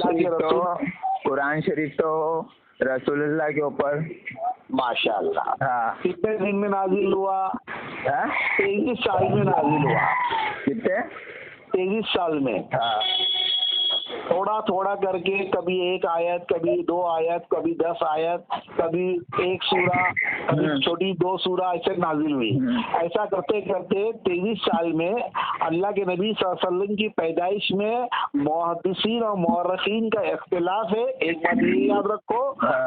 कुरान शरीफ तो रसूलुल्लाह के ऊपर माशाअल्लाह। हाँ। कितने दिन में नाजिल हुआ? 23 साल में नाजिल हुआ। कितने? 23 साल में। हाँ। थोड़ा थोड़ा करके, कभी 1 आयत, कभी 2 आयत, कभी 10 आयत, कभी 1 सूरा, कभी छोटी 2 सूरा, ऐसे नाजिल हुई। ऐसा करते करते 23 साल में अल्लाह के नबी सल्लल्लाहु अलैहि वसल्लम की पैदाइश में मुहद्दिसीन और मुअर्रिखीन का इख्तिलाफ है। एक बात ये याद रखो।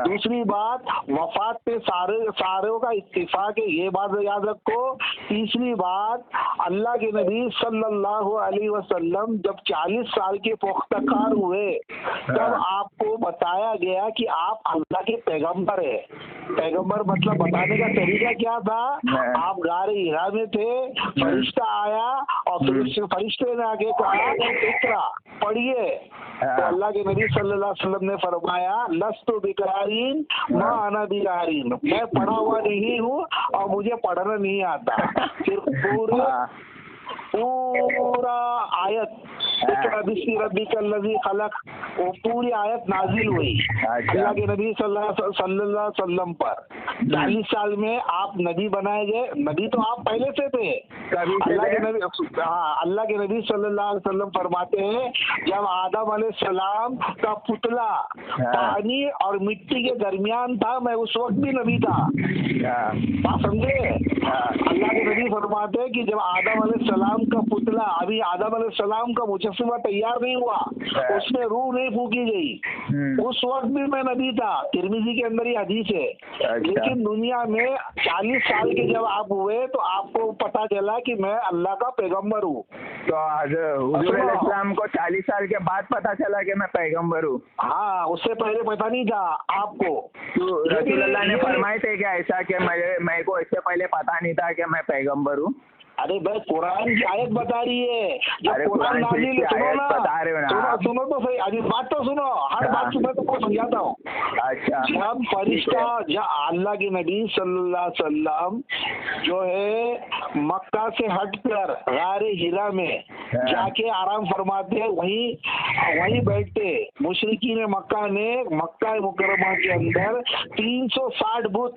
दूसरी बात, वफात पे सारों का इत्तिफाक है, ये बात याद रखो। तीसरी बात, अल्लाह के नबी सल्लल्लाहु अलैहि वसल्लम जब 40 साल के पुख्तकार हुए तब आपको बताया गया कि आप अल्लाह के पैगंबर है। पैगंबर मतलब बताने का तरीका क्या था? आप गारे हिरा में थे, फरिश्ता आया और फिर फरिश्ते ने आगे कहा इकरा, पढ़िए। तो अल्लाह के नबी सल्लल्लाहु अलैहि वसल्लम ने फरमाया लस्तु बिकारीन मा अना बिकारीन, मैं पढ़ा हुआ नहीं हूँ और मुझे पढ़ना नहीं आता। फिर पूरा आयत खलक, वो पूरी आयत नाजिल हुई अल्लाह के नबी सल्लल्लाहु अलैहि वसल्लम पर। 40 साल में आप नबी बनाए गए। नबी तो आप पहले से थे। अल्लाह के नबी सल्लल्लाहु अलैहि वसल्लम फरमाते हैं जब आदम अलैहिस्सलाम का पुतला पानी और मिट्टी के दरमियान था, मैं उस वक्त भी नबी था। बात समझे? अल्लाह के नबी फरमाते हैं कि जब आदम अलैहिस्सलाम का पुतला, अभी आदम अलैहिस्सलाम का मुजस्समा तैयार नहीं हुआ, उसमें रूह नहीं फूकी गई, उस वक्त भी मैं नबी था। तिरमिजी के अंदर ये हदीस है। लेकिन दुनिया में 40 साल के जब आप हुए तो आपको पता चला कि मैं अल्लाह का पैगंबर हूँ। तो हुजूर अलैहिस्सलाम को 40 साल के बाद पता चला कि मैं पैगंबर हूँ? हाँ, उससे पहले पता नहीं था आपको। तो रसूलुल्लाह ने फरमाए थे क्या ऐसा कि मैं को इससे पहले पता नहीं था कि मैं पैगंबर हूँ? अरे भाई, कुरान की आयत बता रही है। जब कुरान नाजिल, सुनो ना, सुनो तो सही, अभी बात तो सुनो, हर बात सुनो तो समझाता हूँ। अच्छा। जब फरिश्ता, जब अल्लाह के नबी सल्लल्लाहु अलैहि वसल्लम जो है मक्का से हटकर गारे हिरा में जाके आराम फरमाते हैं, वहीं बैठते मुशरिकीन मक्का ने मक्का मुकर्रमा के अंदर 360 बुत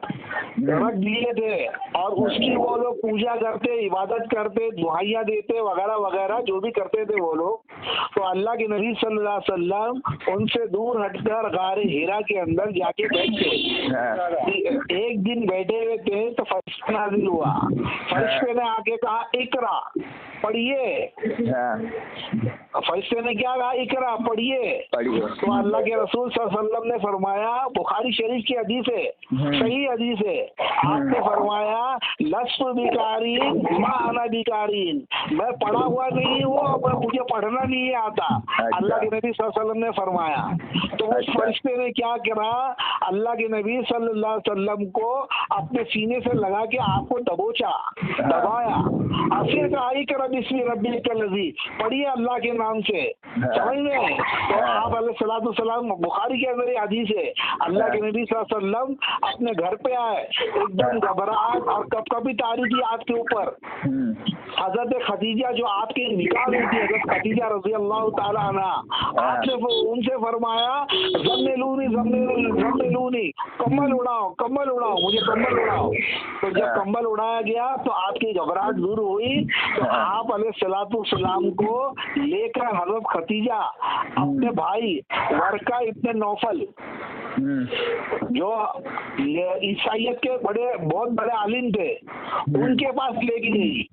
रख दिए थे और उसकी वो लोग पूजा करते, इबादत करते, दुआइयां देते, वगैरह वगैरह जो भी करते थे वो लोग। तो अल्लाह के नबी सल्लल्लाहु अलैहि वसल्लम उनसे दूर हटकर गारे हिरा के अंदर जाके बैठे। एक दिन बैठे हुए थे तो फरिश्ता नाज़िल हुआ। फरिश्ते ने आके कहा इकरा, पढ़िए। फरिश्ते ने क्या कहा? इकरा, पढ़िए। तो अल्लाह के रसूल सल्लल्लाहु अलैहि वसल्लम ने फरमाया, बुखारी शरीफ की हदीस है, सही हदीस है, आपने फरमाया लस्तु बिकारीन मा अना बिकारीन, मैं पढ़ा हुआ नहीं हूँ और मुझे पढ़ना नहीं आता। अल्लाह के नबी सल्लल्लाहु अलैहि वसल्लम ने फरमाया। तो उस फरिश्ते ने क्या करा? अल्लाह के नबी सल्लल्लाहु अलैहि वसल्लम को अपने सीने से लगा के आपको दबोचा, दबाया, फिर कहा इकरा बिस्मि रब्बिकल लज़ी, पढ़िए अल्लाह के नाम से। समझ में? तो आप अलैहिस्सलातु वस्सलाम, बुखारी के अंदर ये हदीस है, अल्लाह के नबी सल्लल्लाहु अलैहि वसल्लम अपने घर पे आए, एकदम घबराहट और कभी तारीफ की आपके ऊपर। हजरत खदीजा जो आपके निकाह हुई थी, हजरत खदीजा रज़ी अल्लाह ताला अन्हा, आपने उनसे फरमाया ज़म्मिलूनी ज़म्मिलूनी, कम्बल उड़ाओ, कम्बल उड़ाओ, मुझे कम्बल उड़ाओ। तो जब कम्बल उड़ाया गया तो आपकी घबराहट दूर हुई। तो आप अलैहिस्सलातु वस्सलाम को लेकर हजरत खदीजा अपने भाई वर्का इब्न नौफल जो ईसाइयत के बहुत बड़े आलिम थे, उनके पास लेके गई।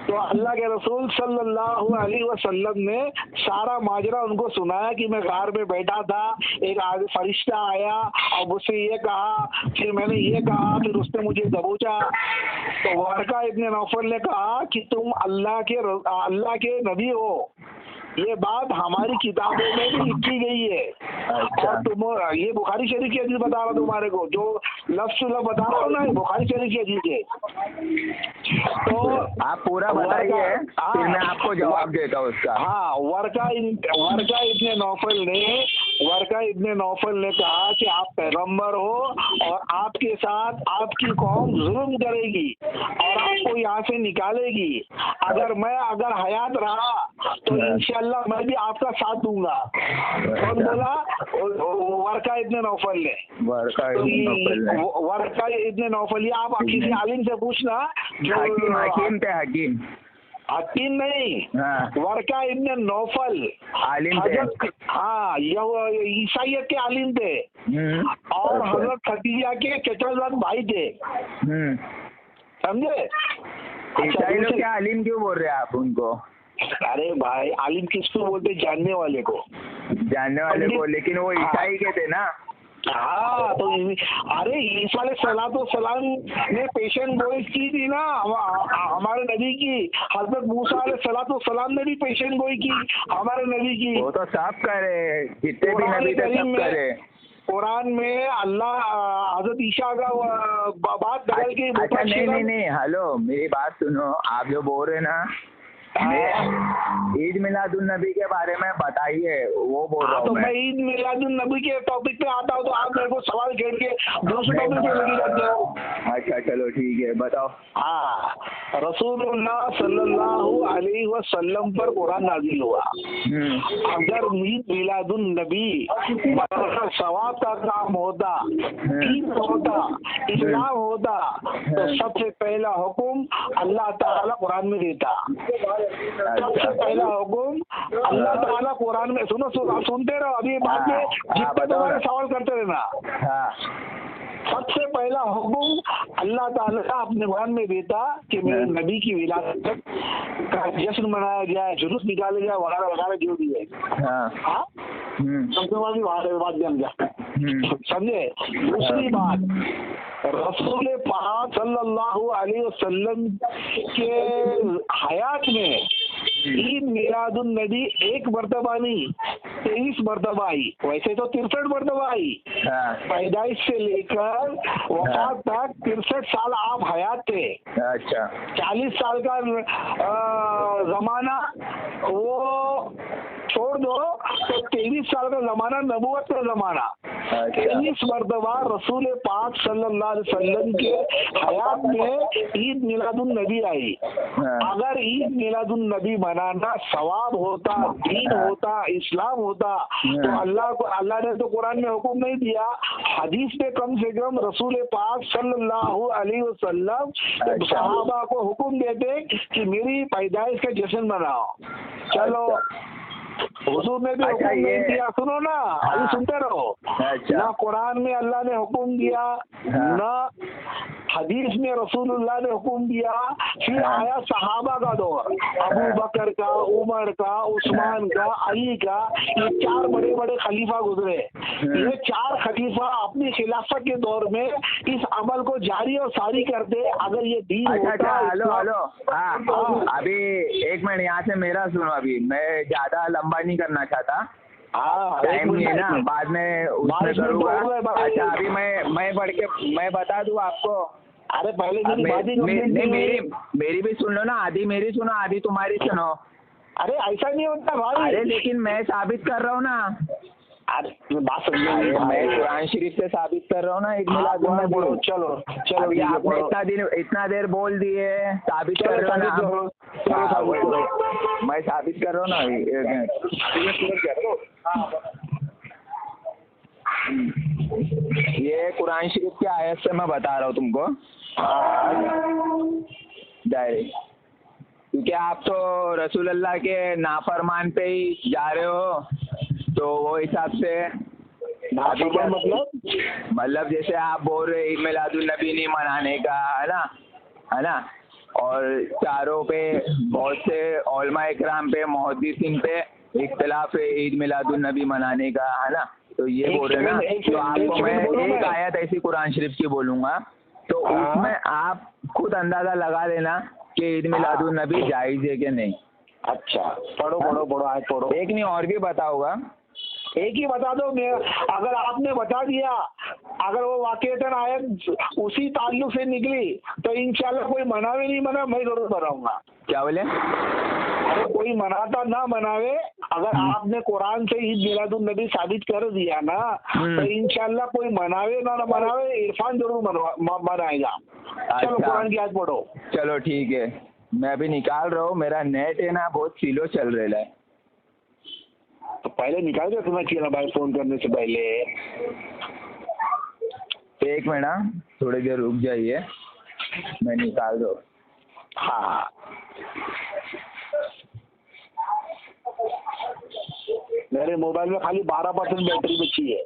तो अल्लाह के रसूल सल्लल्लाहु अलैहि वसल्लम ने सारा माजरा उनको सुनाया कि मैं गार में बैठा था, एक फरिश्ता आया और मुझसे ये कहा, फिर मैंने ये कहा, फिर उसने मुझे दबोचा। तो वर्का इब्न नौफल ने कहा कि तुम अल्लाह के नबी हो, ये बात हमारी किताबों में भी लिखी गई है। और तुम, ये बुखारी शरीफ की हदीस बता रहा हूँ तुम्हारे को, जो लफ्ज़ बता रहा हूँ ना, बुखारी शरीफ की हदीस है। तो आप पूरा बताइए, फिर मैं आपको जवाब देता हूँ उसका। हाँ, वर्का इब्न नौफल ने वर्का इब्ने नौफल ने कहा कि आप पैगंबर हो और आपके साथ आपकी कौम जुल्म करेगी और आपको यहाँ से निकालेगी। अगर हयात रहा तो इंशाल्लाह मैं भी आपका साथ दूंगा। कौन बोला? वर्का इब्ने नौफल ने। वर्का तो इब्ने नौफल ने। वर्का इब्ने नौफल, ये आप किसी आलिम से पूछना। हकीम थे, हकीम। हकीम नहीं, हाँ। वर्का इब्ने नौफल आलिम थे। हाँ, ईसाइयत के आलिम थे और हजरत खदीजा के चचेरे भाई थे। समझे? ईसाई लोग क्या आलिम क्यों बोल रहे हैं आप उनको? अरे भाई, आलिम किसको बोलते? जानने वाले को। जानने वाले को, लेकिन वो ईसाई के थे ना। हाँ, तो अरे ईसा अलैहिस्सलाम ने पेशेंट गोई की थी ना हमारे नबी की। हजरत मूसा अलैहिस्सलाम ने भी पेशेंट गोई की हमारे नबी की। वो तो सब करे, जितने भी नबी थे सब करे। कुरान में अल्लाह हजरत ईसा का बात बदल के। अच्छा, नहीं, हेलो, मेरी बात सुनो। आप जो बोल रहे ना, ईद मिलादुन नबी के बारे में बताइए, वो बोल रहा हूँ। तो मैं ईद मिलादुन नबी के टॉपिक पे आता हूँ तो आप मेरे को सवाल घेर के दूसरे टॉपिक पे लगी जाते हो। अच्छा, चलो ठीक है, बताओ। हाँ, रसूलुल्लाह सल्लल्लाहु अलैहि वसल्लम पर कुरान नाज़िल हुआ। अगर ईद मिलादुन नबी सवाब का काम होता, ईद होता, इस्लाम होता, तो सबसे पहला हुक्म अल्लाह ताला कुरान में देता। सबसे पहला हुक्म अल्लाह ताला कुरान में, सुनो सुनते रहो, अभी बाद में जितने तुम्हारे सवाल करते रहना। सबसे पहला हुक्म अल्लाह ताला अपने कुरान में देता कि मेरे नबी की विलादत का जश्न मनाया जाए, जुलूस निकाले जाए, वगैरह वगैरह जो भी है। समझे? दूसरी बात, रसूल पाक सल्लल्लाहु अलैहि वसल्लम के हयात में ईद मिलादुन नबी एक मरतबा नहीं 23 मरतबा आई। वैसे तो 63 मरतबा आई। पैदाइश से लेकर वफात तक 63 साल आप हयात थे। अच्छा। 40 साल का जमाना वो छोड़ दो, तो 23 साल का जमाना नबुवत का जमाना। 23 मरतबा रसूल पाक सल्लल्लाहु अलैहि वसल्लम के हयात में ईद मिलादुन नबी आई। अगर ईद मिलादुन नबी मनाना सवाब होता, दीन होता, इस्लाम होता, तो अल्लाह ने तो कुरान में हुक्म नहीं दिया। हदीस पे कम से कम रसूल पाक सल्लल्लाहु अलैहि वसल्लम सहाबा को हुक्म देते कि मेरी पैदाइश का जश्न मनाओ। चलो, हुजूर ने भी हुक्म नहीं दिया। सुनो ना, अभी सुनते रहो। ना कुरान में अल्लाह ने हुक्म दिया, ना हदीस में रसूलुल्लाह ने हुक्म दिया। फिर आया सहाबा का दौर, अबू बकर का, उमर का, उस्मान का, अली का, ये 4 बड़े बड़े खलीफा गुजरे। ये 4 खलीफा अपनी खिलाफत के दौर में इस अमल को जारी और सारी करते। अगर ये दीन होता। हेलो, हाँ, अभी एक मिनट यहाँ से मेरा सुनो। अभी मैं ज्यादा लंबा नहीं करना चाहता, टाइम नहीं है ना, बाद में उसमें करूँगा। अच्छा, अभी मैं बता दूँ आपको। अरे पहले मेरी भी सुन लो ना, आधी मेरी सुनो, आधी तुम्हारी सुनो। अरे ऐसा नहीं होता भाई। अरे लेकिन मैं साबित कर रहा हूँ ना। अरे बात समझो, मैं कुरान शरीफ से साबित कर रहा हूँ ना। ईद मिलादुन नबी। चलो, अभी आपने इतना देर बोल दिए, साबित कर रहे हो ना। मैं साबित कर रहा हूँ ना। ये कुरान शरीफ की आयत से मैं बता रहा हूँ तुमको। क्योंकि आप तो रसूल अल्लाह के नाफरमान पे ही जा रहे हो, तो वो हिसाब से मतलब जैसे आप बोल रहे ईद मिलादुन नबी नहीं मनाने का, है ना। और चारों पे बहुत से उलमा इकराम पे, मुहद्दिसीन पे इख्तिलाफ है ईद मिलादुन नबी मनाने का, है ना। तो ये बोल रहे ना, तो आपको मैं एक आयत ऐसी कुरान शरीफ की बोलूँगा, तो उसमें आप खुद अंदाज़ा लगा लेना कि ईद मिलादुन नबी जायज़ है कि नहीं। अच्छा, पढ़ो आयत पढ़ो। एक नहीं और भी बताऊँगा। एक ही बता दो। मैं अगर आपने बता दिया, अगर वो वाक़ईतन आयत उसी ताल्लुक से निकली, तो इंशाल्लाह कोई मना भी नहीं मना, मैं जरूर बताऊंगा। क्या बोले? अरे कोई मनाता ना मनावे, अगर आपने कुरान से ईद मिलादुन नबी साबित कर दिया ना, तो इंशाल्लाह कोई मनावे ना मनावे, इरफान जरूर मनाएगा। चलो कुरान की आयत पढ़ो। चलो ठीक है, मैं अभी निकाल रहा हूँ, मेरा नेट है ना बहुत स्लो चल रहा है। तो पहले निकाल के तुम्हें चाहिए ना भाई, फोन करने से पहले। एक मिनट, थोड़ी देर रुक जाइए, मैं निकाल रहा हूँ। हाँ मेरे मोबाइल में खाली 12% बैटरी बची है।